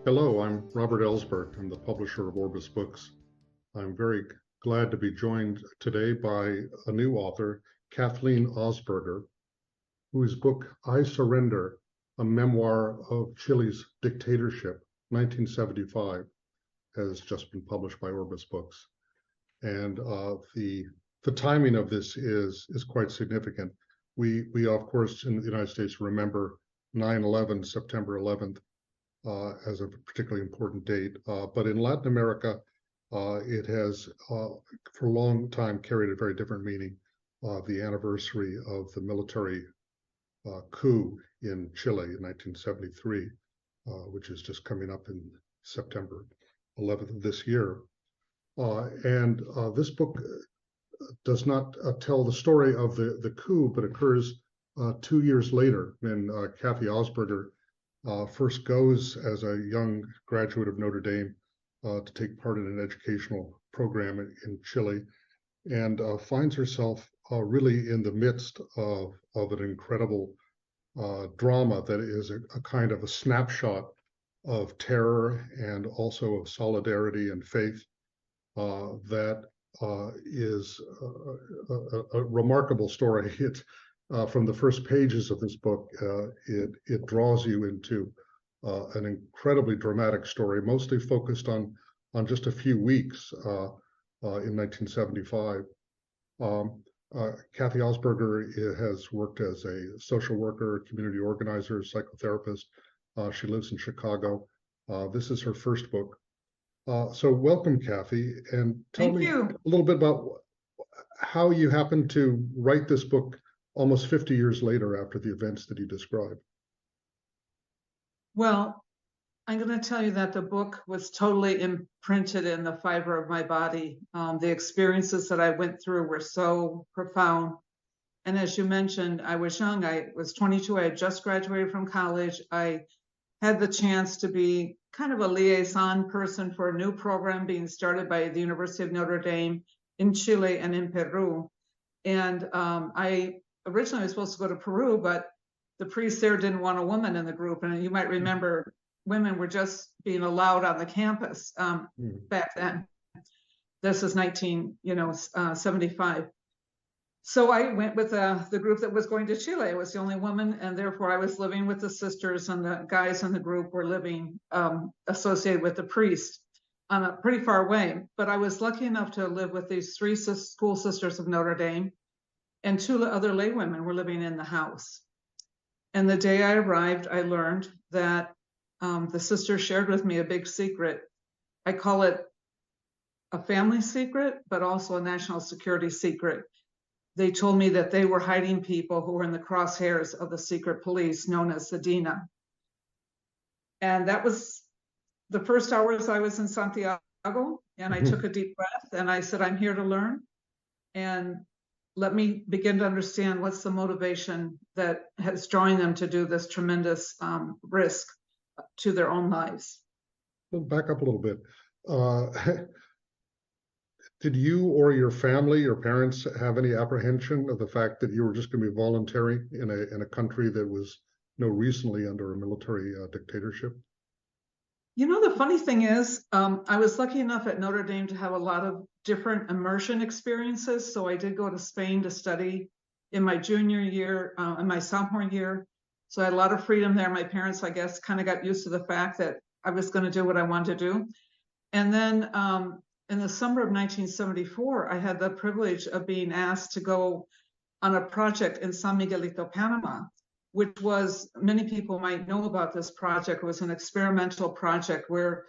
Hello, I'm Robert Ellsberg. I'm the publisher of Orbis Books. I'm very glad to be joined today by a new author, Kathleen Osberger, whose book, I Surrender, a memoir of Chile's dictatorship, 1975, has just been published by Orbis Books. And the timing of this is quite significant. We of course, in the United States, remember 9/11, September 11th, as a particularly important date. But in Latin America, it has for a long time carried a very different meaning. The anniversary of the military coup in Chile in 1973, which is just coming up in September 11th of this year. And this book does not tell the story of the coup, but occurs 2 years later when Kathy Osberger first goes as a young graduate of Notre Dame to take part in an educational program in Chile, and finds herself really in the midst of an incredible drama that is a kind of a snapshot of terror and also of solidarity and faith that is a remarkable story. It's from the first pages of this book, it draws you into an incredibly dramatic story, mostly focused on just a few weeks in 1975. Kathy Osberger has worked as a social worker, community organizer, psychotherapist. She lives in Chicago. This is her first book. So welcome, Kathy, and tell me a little bit about how you happened to write this book almost 50 years later after the events that you described. Well, I'm going to tell you that the book was totally imprinted in the fiber of my body. The experiences that I went through were so profound. And as you mentioned, I was young. I was 22. I had just graduated from college. I had the chance to be kind of a liaison person for a new program being started by the University of Notre Dame in Chile and in Peru. And I originally was supposed to go to Peru, but the priest there didn't want a woman in the group. And you might remember women were just being allowed on the campus back then. This is 1975. So I went with the group that was going to Chile. I was the only woman, and therefore I was living with the sisters, and the guys in the group were living associated with the priest pretty far away. But I was lucky enough to live with these 3 school sisters of Notre Dame, and 2 other lay women were living in the house. And the day I arrived, I learned that the sister shared with me a big secret. I call it a family secret, but also a national security secret. They told me that they were hiding people who were in the crosshairs of the secret police known as the DINA. And that was the first hours I was in Santiago, and I took a deep breath and I said, I'm here to learn. And let me begin to understand what's the motivation that has drawn them to do this tremendous risk to their own lives. We'll back up a little bit. Did you or your family, your parents, have any apprehension of the fact that you were just going to be voluntary in a country that was recently under a military dictatorship? You know, the funny thing is, I was lucky enough at Notre Dame to have a lot of different immersion experiences. So I did go to Spain to study in my junior year and my sophomore year. So I had a lot of freedom there. My parents, I guess, kind of got used to the fact that I was going to do what I wanted to do. And then in the summer of 1974, I had the privilege of being asked to go on a project in San Miguelito, Panama, which was, many people might know about this project. It was an experimental project where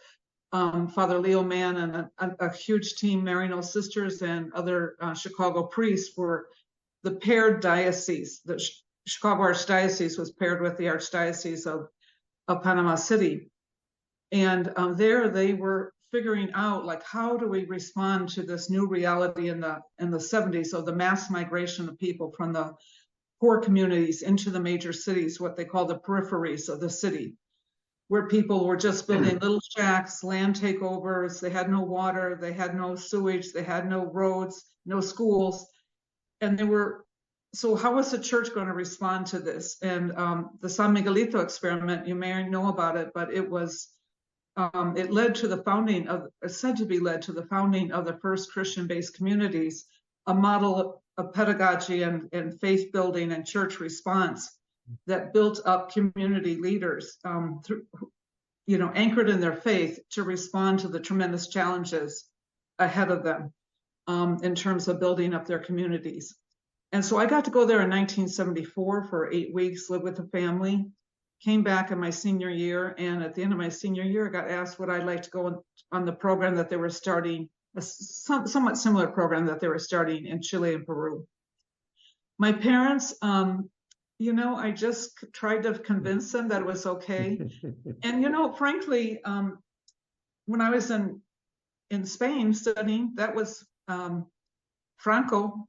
Father Leo Mann and a huge team, Maryknoll sisters and other Chicago priests, were the paired diocese. The Chicago Archdiocese was paired with the Archdiocese of Panama City. And there they were figuring out, like, how do we respond to this new reality in the 70s of the mass migration of people from the poor communities into the major cities, what they call the peripheries of the city, where people were just building little shacks, land takeovers, they had no water, they had no sewage, they had no roads, no schools. And they were, so how was the church going to respond to this? And the San Miguelito experiment, you may know about it, but it was it led to the founding of, said to be led to the founding of the first Christian-based communities, a model of pedagogy and faith building and church response that built up community leaders through, anchored in their faith to respond to the tremendous challenges ahead of them in terms of building up their communities. And so I got to go there in 1974 for 8 weeks, live with the family, came back in my senior year. And at the end of my senior year, I got asked would I like to go on the program that they were starting, a somewhat similar program that they were starting in Chile and Peru. My parents, I just tried to convince them that it was okay. And, frankly, when I was in Spain studying, that was Franco,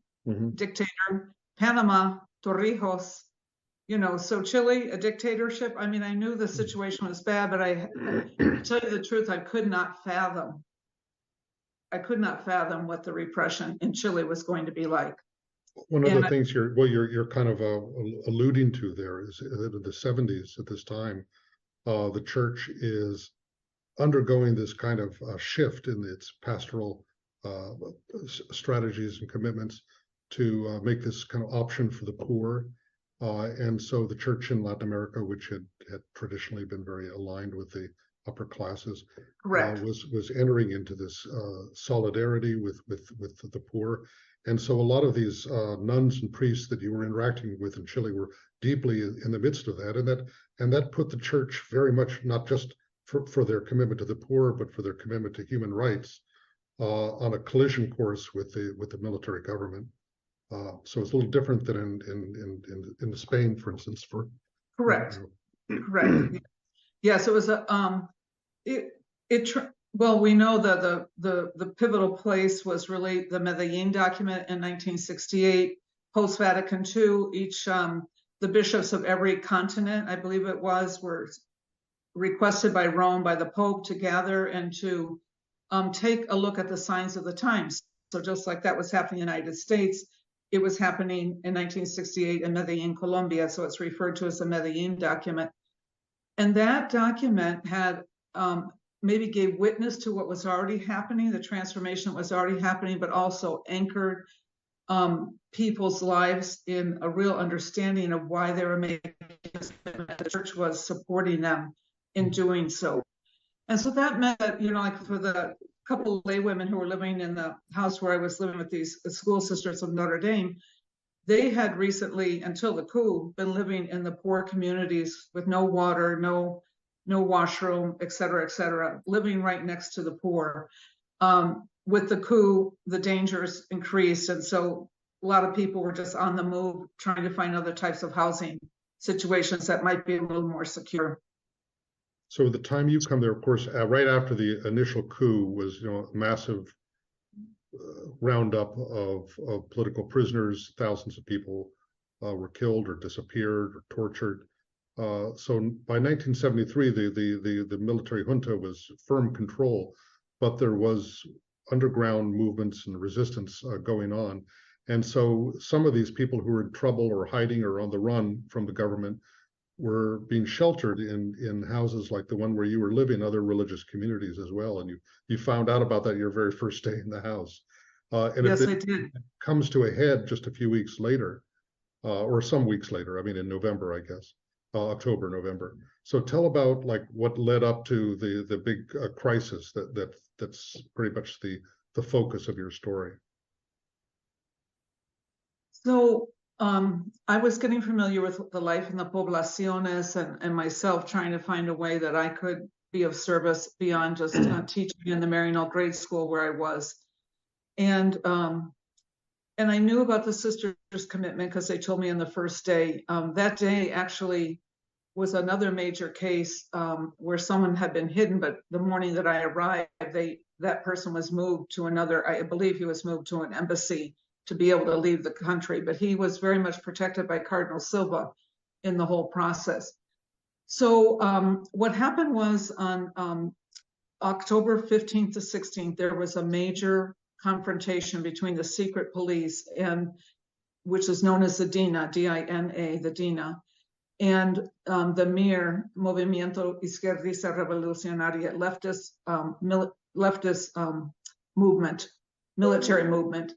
dictator, Panama, Torrijos, so Chile, a dictatorship. I mean, I knew the situation was bad, but to tell you the truth, I could not fathom what the repression in Chile was going to be like. One of the things you're kind of alluding to there is that in the 70s at this time, the church is undergoing this kind of shift in its pastoral strategies and commitments to make this kind of option for the poor. And so the church in Latin America, which had traditionally been very aligned with the upper classes, was entering into this solidarity with the poor. And so a lot of these nuns and priests that you were interacting with in Chile were deeply in the midst of that, and that put the church very much not just for their commitment to the poor, but for their commitment to human rights on a collision course with the military government. So it's a little different than in Spain, for instance. Correct. Yes, it was well, we know that the pivotal place was really the Medellin document in 1968, post-Vatican II. Each the bishops of every continent, I believe it was, were requested by Rome, by the Pope, to gather and to take a look at the signs of the times. So just like that was happening in the United States, it was happening in 1968 in Medellin, Colombia. So it's referred to as the Medellin document. And that document had maybe gave witness to what was already happening, the transformation that was already happening, but also anchored people's lives in a real understanding of why they were making this commitment. The church was supporting them in doing so. And so that meant that, like for the couple of lay women who were living in the house where I was living with these school sisters of Notre Dame, they had recently, until the coup, been living in the poor communities with no water, no washroom, et cetera, living right next to the poor. With the coup, the dangers increased. And so a lot of people were just on the move, trying to find other types of housing situations that might be a little more secure. So the time you come there, of course, right after the initial coup was, a massive roundup of political prisoners. Thousands of people were killed or disappeared or tortured. So by 1973, the military junta was firm control, but there was underground movements and resistance going on. And so some of these people who were in trouble or hiding or on the run from the government were being sheltered in houses like the one where you were living, other religious communities as well. And you found out about that your very first day in the house. And yes, I did. It comes to a head just a few weeks later, or some weeks later. I mean, in November, I guess, October, November. So tell about like what led up to the big crisis that's pretty much the focus of your story. So I was getting familiar with the life in the poblaciones and myself trying to find a way that I could be of service beyond just teaching in the Maryknoll grade school where I was. And I knew about the sisters' commitment because they told me on the first day. That day actually was another major case where someone had been hidden, but the morning that I arrived, that person was moved to another, I believe he was moved to an embassy to be able to leave the country, but he was very much protected by Cardinal Silva in the whole process. So what happened was on October 15th to 16th, there was a major confrontation between the secret police which is known as the DINA, D-I-N-A, the DINA, and the MIR, Movimiento Izquierdista Revolucionaria, leftist movement, military movement.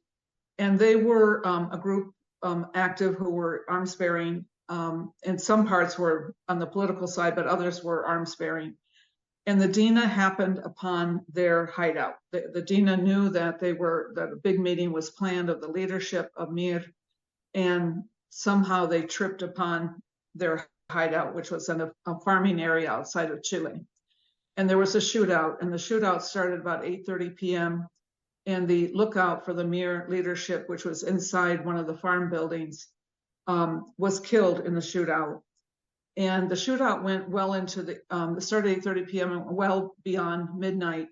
And they were a group active who were arms bearing, and some parts were on the political side, but others were arms bearing. And the DINA happened upon their hideout. The DINA knew that that a big meeting was planned of the leadership of MIR, and somehow they tripped upon their hideout, which was in a farming area outside of Chile. And there was a shootout, and the shootout started about 8:30 p.m. And the lookout for the MIR leadership, which was inside one of the farm buildings, was killed in the shootout. And the shootout went well into it started 8:30 p.m. and well beyond midnight.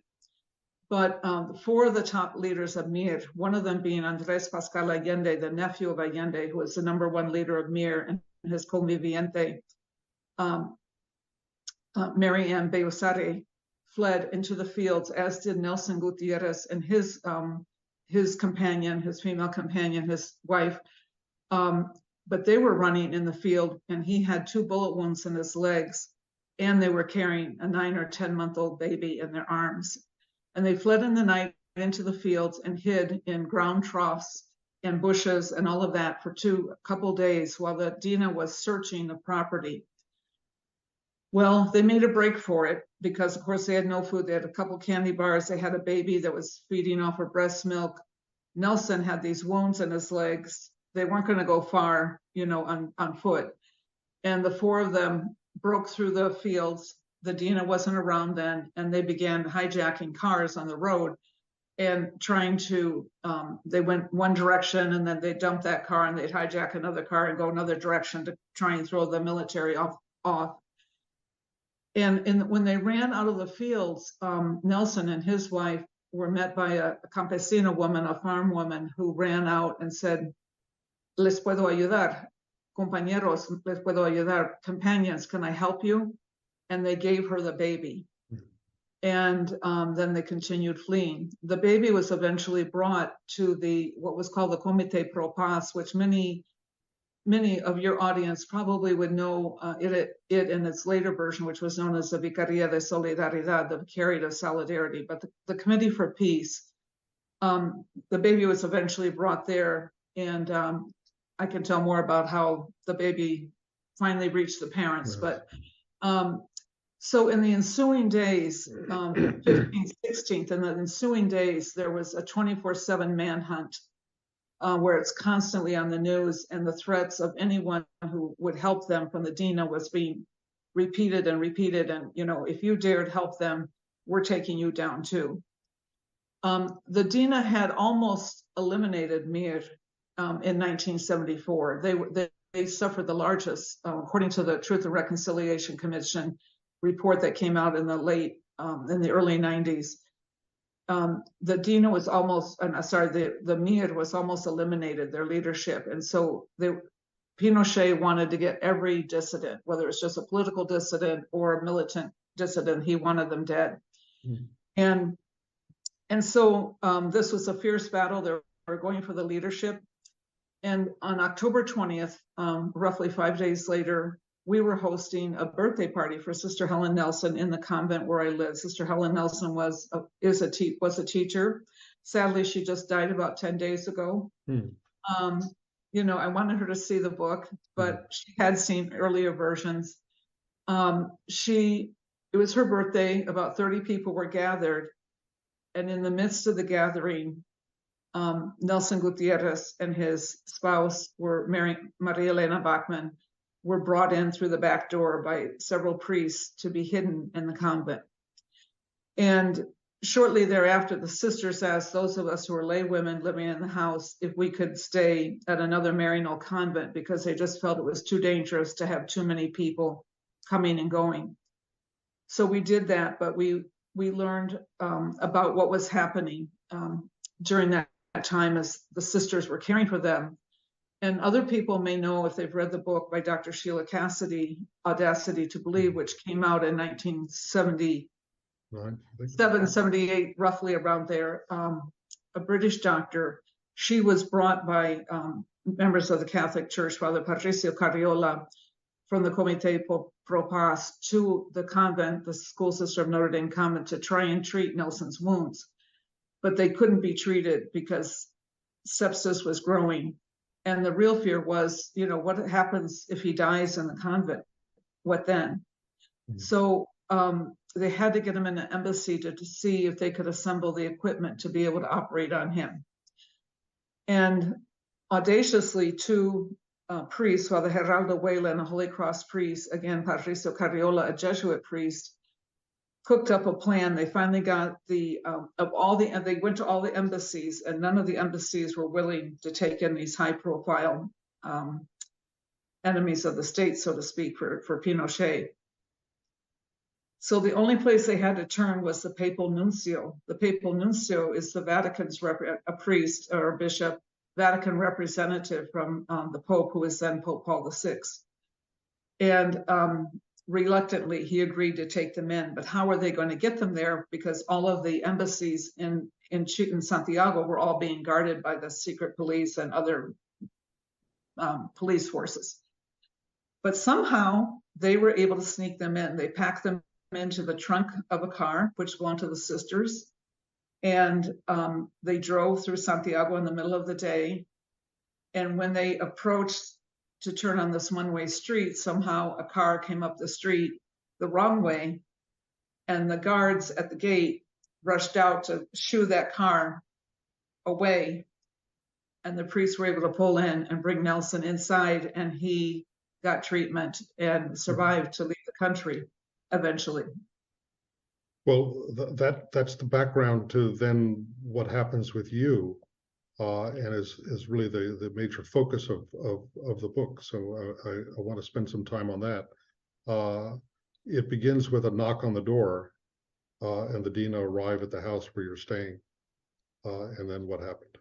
But 4 of the top leaders of MIR, one of them being Andrés Pascal Allende, the nephew of Allende, who was the #1 leader of MIR, and his conviviente, Mary Ann Beusare, fled into the fields, as did Nelson Gutierrez and his companion, his female companion, his wife. But they were running in the field, and he had 2 bullet wounds in his legs, and they were carrying a 9 or 10-month-old baby in their arms. And they fled in the night into the fields and hid in ground troughs and bushes and all of that for a couple days while the DINA was searching the property. Well, they made a break for it because, of course, they had no food. They had a couple candy bars. They had a baby that was feeding off of breast milk. Nelson had these wounds in his legs. They weren't going to go far, on foot. And the 4 of them broke through the fields. The DINA wasn't around then, and they began hijacking cars on the road and trying to, they went one direction and then they dumped that car and they'd hijack another car and go another direction to try and throw the military off. And when they ran out of the fields, Nelson and his wife were met by a campesina woman, a farm woman, who ran out and said, "Les puedo ayudar, compañeros, les puedo ayudar, companions, can I help you?" And they gave her the baby. And then they continued fleeing. The baby was eventually brought to what was called the Comité Pro Paz, which many of your audience probably would know it in its later version, which was known as the Vicaría de Solidaridad, the Vicariate of Solidarity. But the Committee for Peace, the baby was eventually brought there, and I can tell more about how the baby finally reached the parents. Yes. But so in the ensuing days, 15th, 16th, in the ensuing days, there was a 24/7 manhunt where it's constantly on the news, and the threats of anyone who would help them from the DINA was being repeated and repeated. And, if you dared help them, we're taking you down too. The DINA had almost eliminated MIR in 1974. They suffered the largest, according to the Truth and Reconciliation Commission report that came out in the early 90s. The DINA was the MIR was almost eliminated, their leadership. And so Pinochet wanted to get every dissident, whether it's just a political dissident or a militant dissident, he wanted them dead. Mm-hmm. And so this was a fierce battle. They were going for the leadership. And on October 20th, roughly 5 days later, we were hosting a birthday party for Sister Helen Nelson in the convent where I live. Sister Helen Nelson was a teacher. Sadly, she just died about 10 days ago. I wanted her to see the book, but she had seen earlier versions. It was her birthday. About 30 people were gathered, and in the midst of the gathering, Nelson Gutierrez and his spouse Maria Elena Bachman were brought in through the back door by several priests to be hidden in the convent. And shortly thereafter, the sisters asked those of us who were lay women living in the house if we could stay at another Maryknoll convent, because they just felt it was too dangerous to have too many people coming and going. So we did that, but we learned about what was happening during that time as the sisters were caring for them. And other people may know, if they've read the book by Dr. Sheila Cassidy, Audacity to Believe, which came out in 1977, 78, roughly around there, a British doctor. She was brought by members of the Catholic Church, Father Patricio Carriola, from the Comité Pro Paz to the convent, the school sister of Notre Dame convent, to try and treat Nelson's wounds. But they couldn't be treated because sepsis was growing. And the real fear was, what happens if he dies in the convent? What then? Mm-hmm. So they had to get him in an embassy to see if they could assemble the equipment to be able to operate on him. And audaciously, two priests, Father Geraldo Huela and a Holy Cross priest, again, Patricio Carriola, a Jesuit priest, cooked up a plan. They finally got they went to all the embassies, and none of the embassies were willing to take in these high-profile enemies of the state, so to speak, for Pinochet. So the only place they had to turn was the papal nuncio. The papal nuncio is the Vatican's a priest or a bishop, Vatican representative from the Pope, who was then Pope Paul VI. And reluctantly, he agreed to take them in. But how are they going to get them there? Because all of the embassies in Santiago were all being guarded by the secret police and other police forces. But somehow they were able to sneak them in. They packed them into the trunk of a car, which belonged to the sisters. And they drove through Santiago in the middle of the day. And when they approached to turn on this one-way street, somehow a car came up the street the wrong way. And the guards at the gate rushed out to shoo that car away. And the priests were able to pull in and bring Nelson inside, and he got treatment and survived to leave the country eventually. Well, that's the background to then what happens with you, and is really the major focus of the book. So I want to spend some time on that. It begins with a knock on the door, and the Dina arrive at the house where you're staying, and then what happened?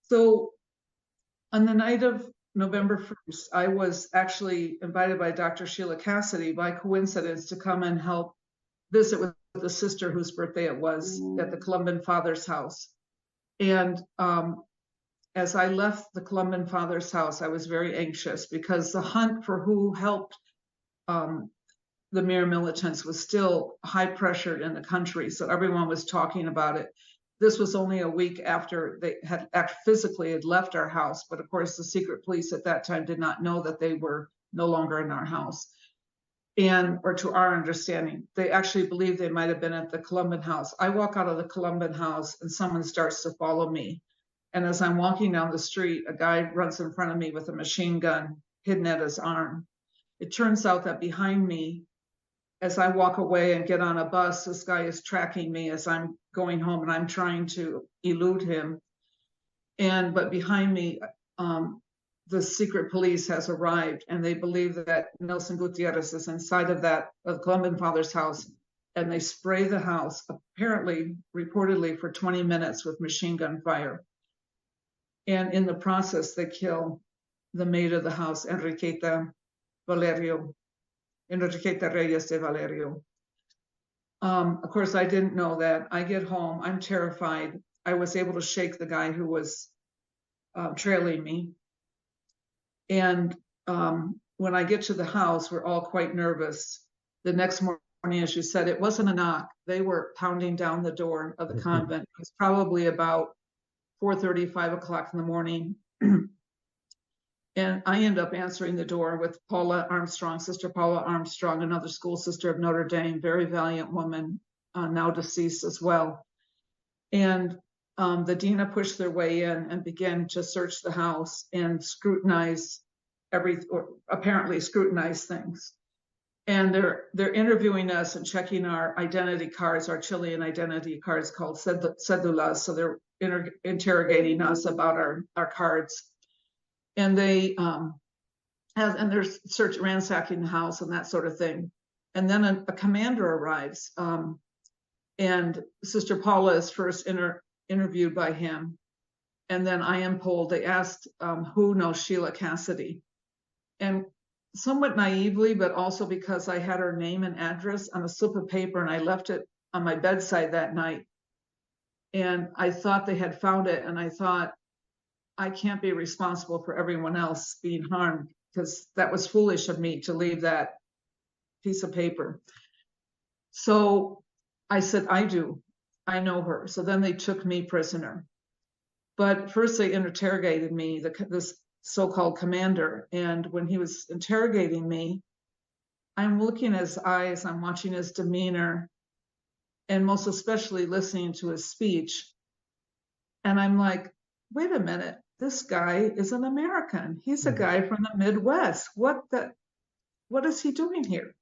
So on the night of November 1st, I was actually invited by Dr. Sheila Cassidy by coincidence to come and help visit with the sister whose birthday it was at the Columban Father's house. And as I left the Columban Father's house, I was very anxious because the hunt for who helped the Mir militants was still high pressured in the country. So everyone was talking about it. This was only a week after they had physically left our house. But of course, the secret police at that time did not know that they were no longer in our house. Or to our understanding, they actually believed they might have been at the Columban house. I walk out of the Columban house and someone starts to follow me. And as I'm walking down the street, a guy runs in front of me with a machine gun hidden at his arm. It turns out that behind me, as I walk away and get on a bus, this guy is tracking me as I'm going home, and I'm trying to elude him. But behind me, the secret police has arrived, and they believe that Nelson Gutierrez is inside of the Columban Father's house, and they spray the house, reportedly for 20 minutes with machine gun fire. And in the process, they kill the maid of the house, Enriqueta Reyes de Valerio. Of course, I didn't know that. I get home, I'm terrified. I was able to shake the guy who was trailing me. And when I get to the house, we're all quite nervous. The next morning, as you said, it wasn't a knock. They were pounding down the door of the convent. It was probably about 4:30, 5 o'clock in the morning. And I end up answering the door with Paula Armstrong, Sister Paula Armstrong, another school sister of Notre Dame, very valiant woman, now deceased as well. And the Dina pushed their way in and began to search the house and apparently scrutinize things. And they're interviewing us and checking our identity cards, our Chilean identity cards called cedulas. So they're interrogating us about our cards. And they're ransacking the house and that sort of thing. And then a commander arrives, and Sister Paula is first interviewed by him. And then I am polled. They asked who knows Sheila Cassidy. And somewhat naively, but also because I had her name and address on a slip of paper and I left it on my bedside that night. And I thought they had found it, and I thought, I can't be responsible for everyone else being harmed. because that was foolish of me to leave that piece of paper. So I said, I do. I know her. So then they took me prisoner. But first they interrogated me, this so-called commander. And when he was interrogating me, I'm looking at his eyes, I'm watching his demeanor, and most especially listening to his speech. And I'm like, wait a minute, this guy is an American. He's a guy from the Midwest. What is he doing here?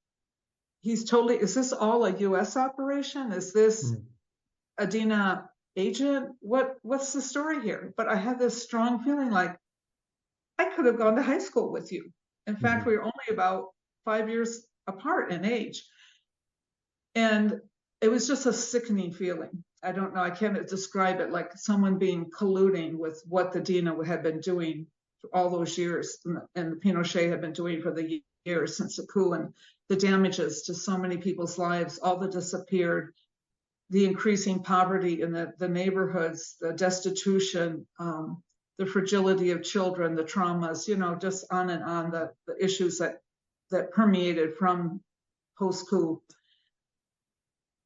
He's totally, is this all a US operation? Is this a DINA agent? What's the story here? But I had this strong feeling like I could have gone to high school with you. In fact, we were only about 5 years apart in age. And it was just a sickening feeling. I don't know, I can't describe it, like someone being colluding with what the DINA had been doing for all those years, and the Pinochet had been doing for the years since the coup, and the damages to so many people's lives, all that disappeared, the increasing poverty in the neighborhoods, the destitution, the fragility of children, the traumas, you know, just on and on, the issues that permeated from post-coup.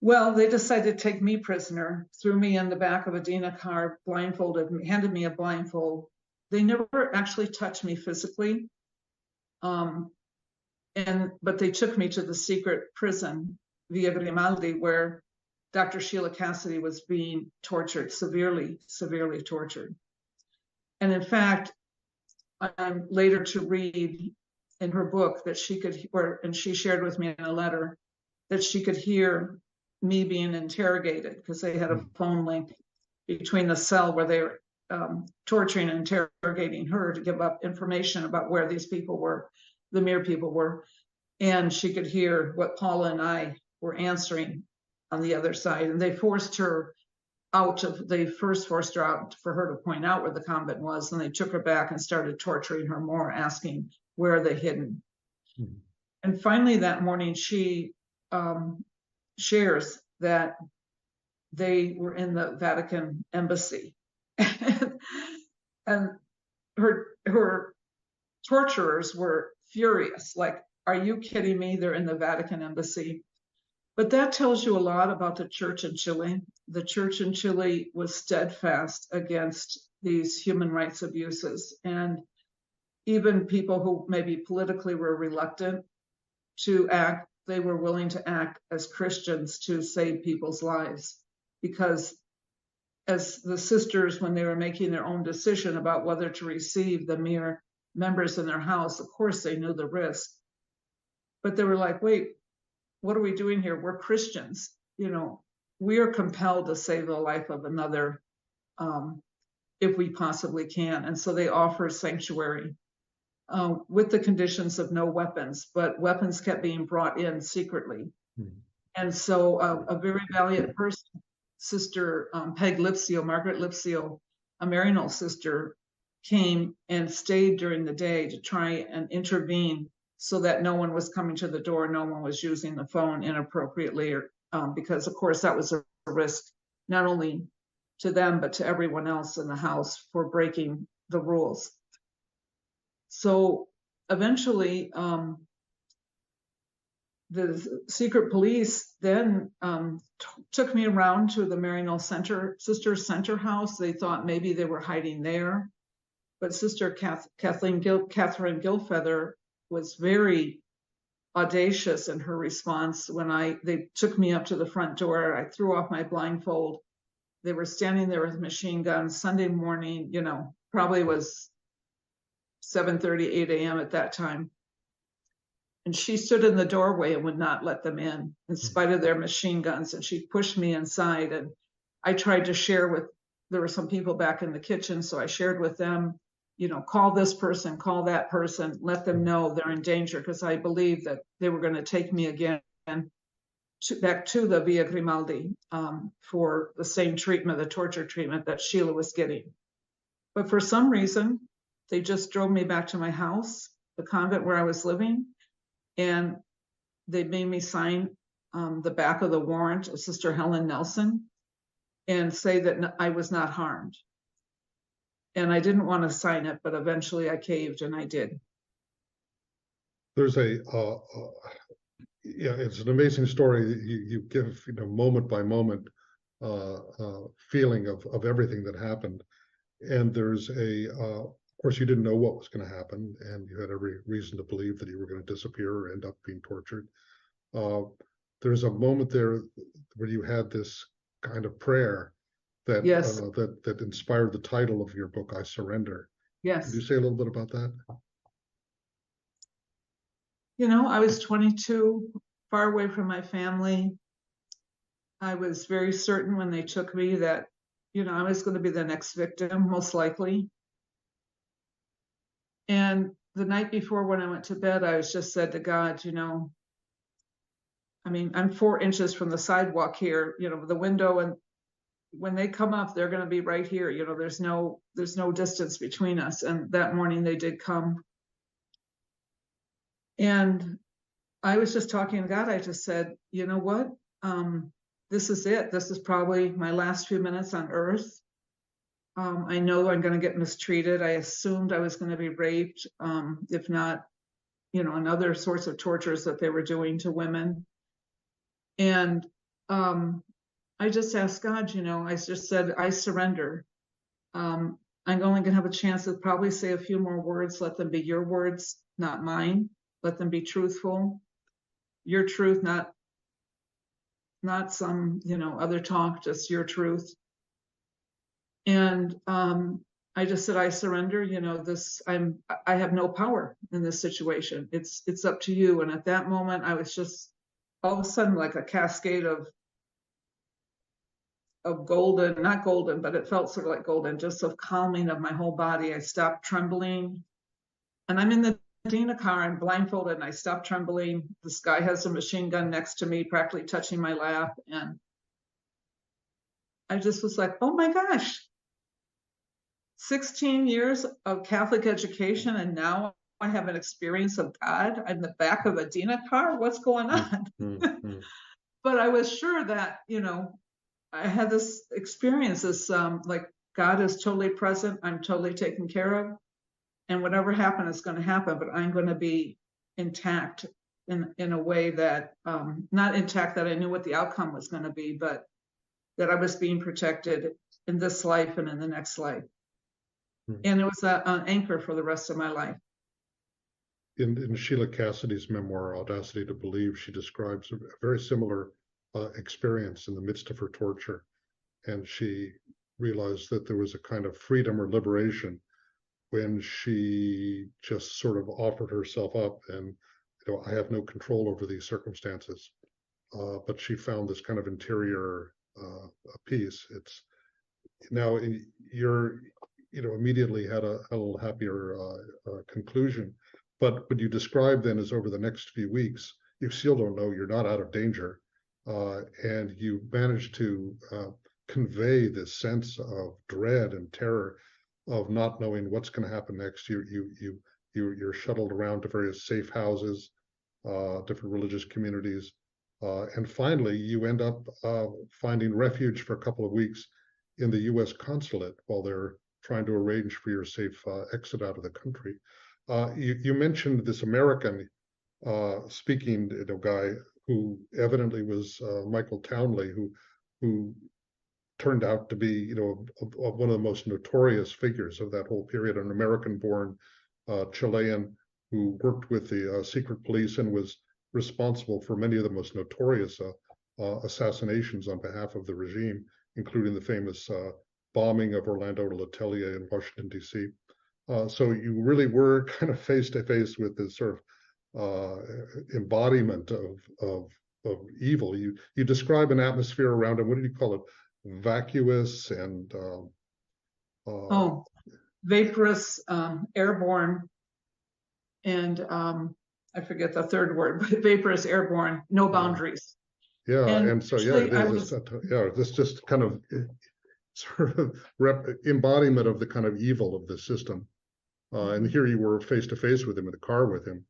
Well, they decided to take me prisoner, threw me in the back of a DINA car, blindfolded me, handed me a blindfold. They never actually touched me physically, but they took me to the secret prison, Via Grimaldi, where Dr. Sheila Cassidy was being tortured, severely, severely tortured. And in fact, I'm later to read in her book that she could, and she shared with me in a letter, that she could hear me being interrogated, because they had a phone link between the cell where they were torturing and interrogating her to give up information about where these people were, the Mir people were. And she could hear what Paula and I were answering on the other side. And they forced her out they first forced her out for her to point out where the convent was. And they took her back and started torturing her more, asking where are they hidden. And finally that morning, she shares that they were in the Vatican embassy. And her torturers were furious, like, are you kidding me? They're in the Vatican embassy. But that tells you a lot about the church in Chile. The church in Chile was steadfast against these human rights abuses. And even people who maybe politically were reluctant to act, they were willing to act as Christians to save people's lives. Because as the sisters, when they were making their own decision about whether to receive the Mir members in their house, of course they knew the risk. But they were like, wait, what are we doing here? We're Christians. You know, we are compelled to save the life of another if we possibly can. And so they offered sanctuary with the conditions of no weapons, but weapons kept being brought in secretly. And so a very valiant person, Sister Peg Lipsio, Margaret Lipsio, a Maryknoll sister, came and stayed during the day to try and intervene so that no one was coming to the door, no one was using the phone inappropriately, or because of course that was a risk not only to them but to everyone else in the house for breaking the rules. So eventually the secret police then took me around to the Maryknoll Sisters Center House. They thought maybe they were hiding there, but Sister Catherine Gilfeather was very audacious in her response. When they took me up to the front door, I threw off my blindfold. They were standing there with machine guns. Sunday morning, you know, probably was 7:30, 8 a.m. at that time. And she stood in the doorway and would not let them in spite of their machine guns. And she pushed me inside. And I tried to share there were some people back in the kitchen. So I shared with them, you know, call this person, call that person, let them know they're in danger, because I believed that they were going to take me again back to the Via Grimaldi for the same treatment, the torture treatment that Sheila was getting. But for some reason, they just drove me back to my house, the convent where I was living, and they made me sign the back of the warrant of Sister Helen Nelson and say that I was not harmed. And I didn't want to sign it, but eventually I caved and I did. There's yeah, it's an amazing story. You give, moment by moment feeling of everything that happened. And there's of course, you didn't know what was going to happen, and you had every reason to believe that you were going to disappear or end up being tortured. There's a moment there where you had this kind of prayer that Yes. that inspired the title of your book, I Surrender. Yes. Could you say a little bit about that? I was 22, far away from my family. I was very certain when they took me that, I was going to be the next victim, most likely. And the night before, when I went to bed, I was just said to God, I'm 4 inches from the sidewalk here, the window, and when they come up, they're going to be right here. There's no distance between us. And that morning they did come. And I was just talking to God. I just said, you know what? This is it. This is probably my last few minutes on earth. I know I'm going to get mistreated. I assumed I was going to be raped, if not, and other sorts of tortures that they were doing to women. And I just asked God, I just said, I surrender. I'm only going to have a chance to probably say a few more words. Let them be your words, not mine. Let them be truthful. Your truth, not some, other talk, just your truth. And I just said, I surrender, I have no power in this situation. It's up to you. And at that moment, I was just all of a sudden like a cascade of golden, not golden, but it felt sort of like golden, just of calming of my whole body. I stopped trembling. And I'm in the Dina car, I'm blindfolded, and I stopped trembling. This guy has a machine gun next to me, practically touching my lap. And I just was like, oh my gosh, 16 years of Catholic education, and now I have an experience of God in the back of a Dina car. What's going on? Mm-hmm. But I was sure that, I had this experience, this like God is totally present. I'm totally taken care of. And whatever happened is going to happen, but I'm going to be intact in a way that, not intact that I knew what the outcome was going to be, but that I was being protected in this life and in the next life. And it was an anchor for the rest of my life. In Sheila Cassidy's memoir, Audacity to Believe, she describes a very similar experience in the midst of her torture. And she realized that there was a kind of freedom or liberation when she just sort of offered herself up and, I have no control over these circumstances. But she found this kind of interior peace. It's now you're, immediately had a little happier conclusion. But what you describe then is over the next few weeks, you still don't know, you're not out of danger. And you managed to convey this sense of dread and terror of not knowing what's going to happen next. You're shuttled around to various safe houses, different religious communities, and finally you end up finding refuge for a couple of weeks in the U.S. consulate while they're trying to arrange for your safe exit out of the country. You mentioned this American speaking guy who evidently was Michael Townley, who turned out to be, one of the most notorious figures of that whole period, an American-born Chilean who worked with the secret police and was responsible for many of the most notorious assassinations on behalf of the regime, including the famous bombing of Orlando Letelier in Washington, D.C. So you really were kind of face to face with this sort of embodiment of evil. You describe an atmosphere around him. What did you call it? Vacuous and vaporous, airborne, and I forget the third word, but vaporous, airborne, no boundaries. Yeah, and so this just kind of sort of embodiment of the kind of evil of the system. And here you were face to face with him in the car with him.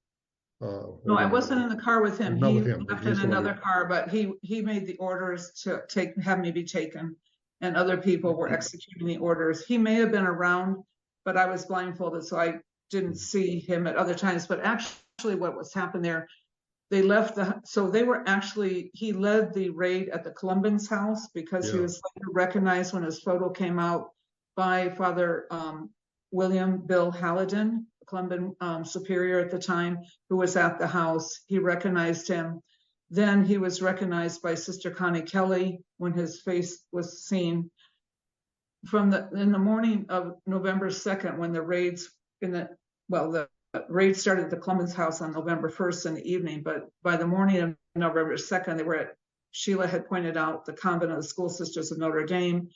No, I wasn't in the car with him. Not He with him, left he's in the one another car, but he made the orders to have me be taken, and other people were executing the orders. He may have been around, but I was blindfolded, so I didn't see him at other times. But actually, actually what was happened there. They left so they were actually, he led the raid at the Columban's house because he was later recognized when his photo came out by Father William Bill Hallidan, Columban superior at the time, who was at the house. He recognized him. Then he was recognized by Sister Connie Kelly when his face was seen. In the morning of November 2nd, when the raids the raid started at the Columban's house on November 1st in the evening, but by the morning of November 2nd, they were at, Sheila had pointed out, the convent of the School Sisters of Notre Dame.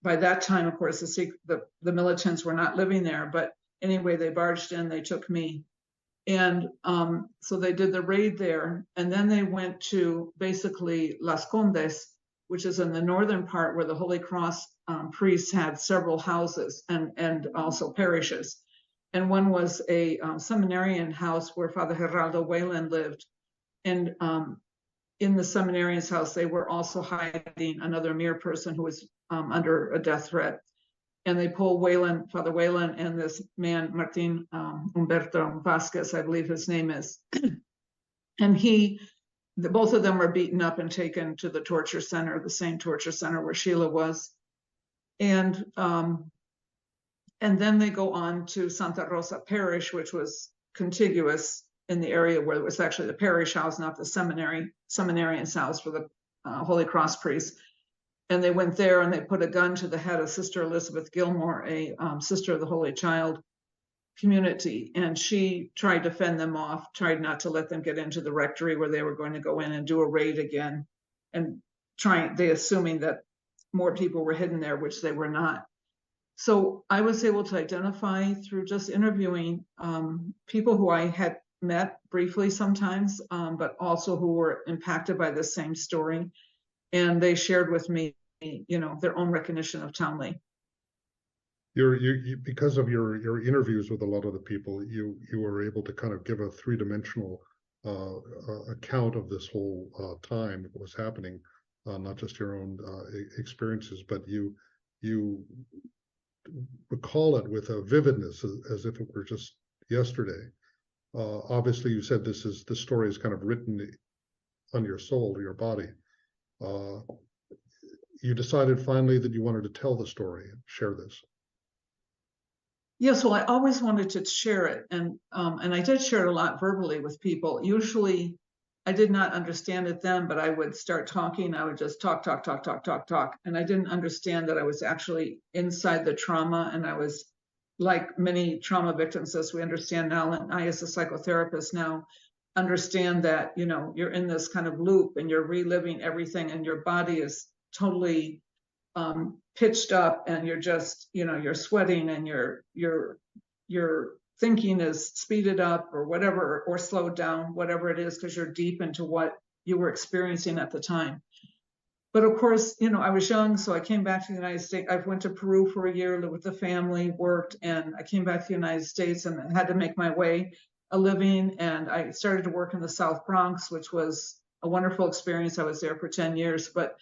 By that time, of course, the militants were not living there, but anyway, they barged in, they took me. And so they did the raid there, and then they went to basically Las Condes, which is in the northern part where the Holy Cross priests had several houses and also parishes. And one was a seminarian house where Father Geraldo Whalen lived. And in the seminarian's house, they were also hiding another mere person who was under a death threat. And they pull Father Whalen, and this man, Martin Humberto Vasquez, I believe his name is. And both of them were beaten up and taken to the torture center, the same torture center where Sheila was. And then they go on to Santa Rosa Parish, which was contiguous in the area where it was actually the parish house, not the seminarian's house for the Holy Cross priests. And they went there and they put a gun to the head of Sister Elizabeth Gilmore, a sister of the Holy Child community. And she tried to fend them off, tried not to let them get into the rectory where they were going to go in and do a raid again. And they assuming that more people were hidden there, which they were not. So I was able to identify through just interviewing people who I had met briefly sometimes, but also who were impacted by the same story. And they shared with me, their own recognition of Townley. Because of your interviews with a lot of the people, you were able to kind of give a three-dimensional account of this whole time that was happening, not just your own experiences, but you recall it with a vividness as if it were just yesterday. Obviously, you said the story is kind of written on your soul, your body. You decided finally that you wanted to tell the story and share this. Yes, well, I always wanted to share it, and I did share it a lot verbally with people. Usually, I did not understand it then, but I would start talking. I would just talk, and I didn't understand that I was actually inside the trauma, and I was like many trauma victims, as we understand now, and I, as a psychotherapist now, understand that you're in this kind of loop and you're reliving everything, and your body is totally pitched up, and you're just you're sweating, and your thinking is speeded up or whatever, or slowed down, whatever it is, because you're deep into what you were experiencing at the time. But of course, I was young, so I came back to the United States. I went to Peru for a year, lived with the family, worked, and I came back to the United States and had to make my way a living. And I started to work in the South Bronx, which was a wonderful experience. I was there for 10 years. But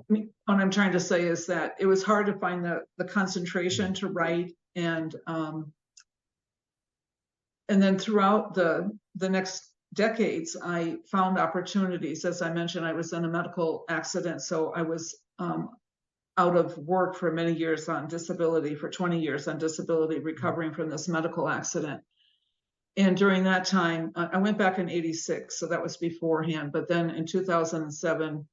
what I'm trying to say is that it was hard to find the concentration to write. And then throughout the next decades, I found opportunities. As I mentioned, I was in a medical accident, so I was out of work for many years on disability, for 20 years on disability, recovering from this medical accident. And during that time, I went back in '86, so that was beforehand. But then in 2007,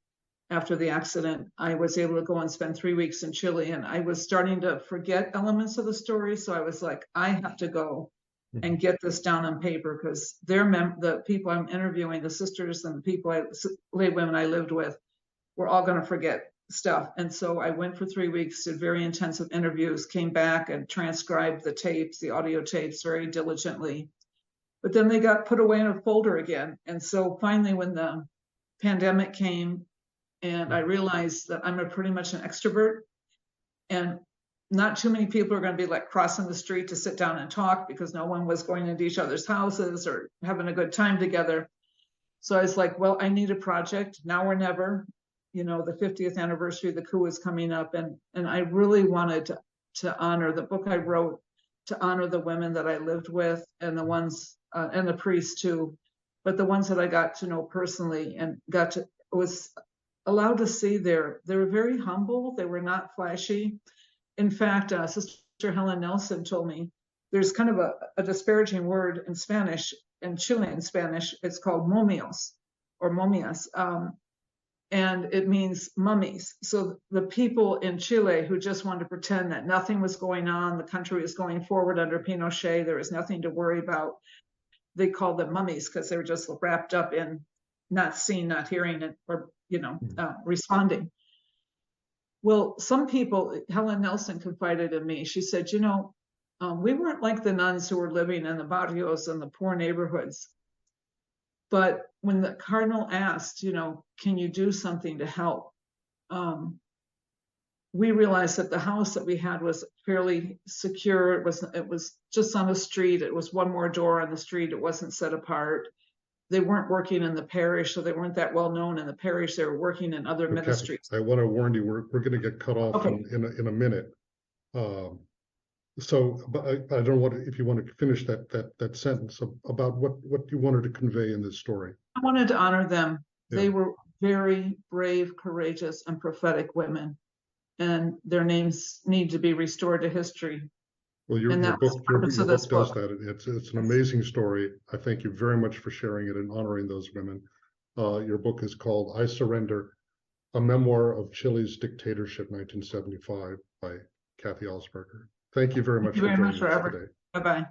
after the accident, I was able to go and spend 3 weeks in Chile, and I was starting to forget elements of the story. So I was like, I have to go and get this down on paper, because the people I'm interviewing, the sisters and the lay women I lived with, were all going to forget stuff. And so I went for 3 weeks, did very intensive interviews, came back and transcribed the tapes, the audio tapes, very diligently. But then they got put away in a folder again. And so finally, when the pandemic came, and I realized that I'm pretty much an extrovert, and not too many people are going to be like crossing the street to sit down and talk, because no one was going into each other's houses or having a good time together. So I was like, well, I need a project now or never. The 50th anniversary of the coup is coming up, and I really wanted to honor the book I wrote, to honor the women that I lived with and the ones and the priests too. But the ones that I got to know personally and was allowed to see there, they were very humble. They were not flashy. In fact, Sister Helen Nelson told me there's kind of a disparaging word in Spanish, in Chilean Spanish. It's called momios or momias. And it means mummies. So the people in Chile who just wanted to pretend that nothing was going on, the country was going forward under Pinochet, there was nothing to worry about, they called them mummies because they were just wrapped up in not seeing, not hearing, or responding. Well, some people, Helen Nelson confided in me, she said, we weren't like the nuns who were living in the barrios and the poor neighborhoods. But when the cardinal asked, can you do something to help? We realized that the house that we had was fairly secure. It was just on the street. It was one more door on the street. It wasn't set apart. They weren't working in the parish, so they weren't that well known in the parish. They were working in other ministries. I want to warn you, we're going to get cut off Okay. in a minute. So, but I don't know if you want to finish that sentence about what you wanted to convey in this story. I wanted to honor them. Yeah. They were very brave, courageous, and prophetic women, and their names need to be restored to history. Well, your book does that. It's an amazing story. I thank you very much for sharing it and honoring those women. Your book is called I Surrender, a Memoir of Chile's Dictatorship, 1975, by Kathy Osberger. Thank you very much for joining us today. Bye-bye.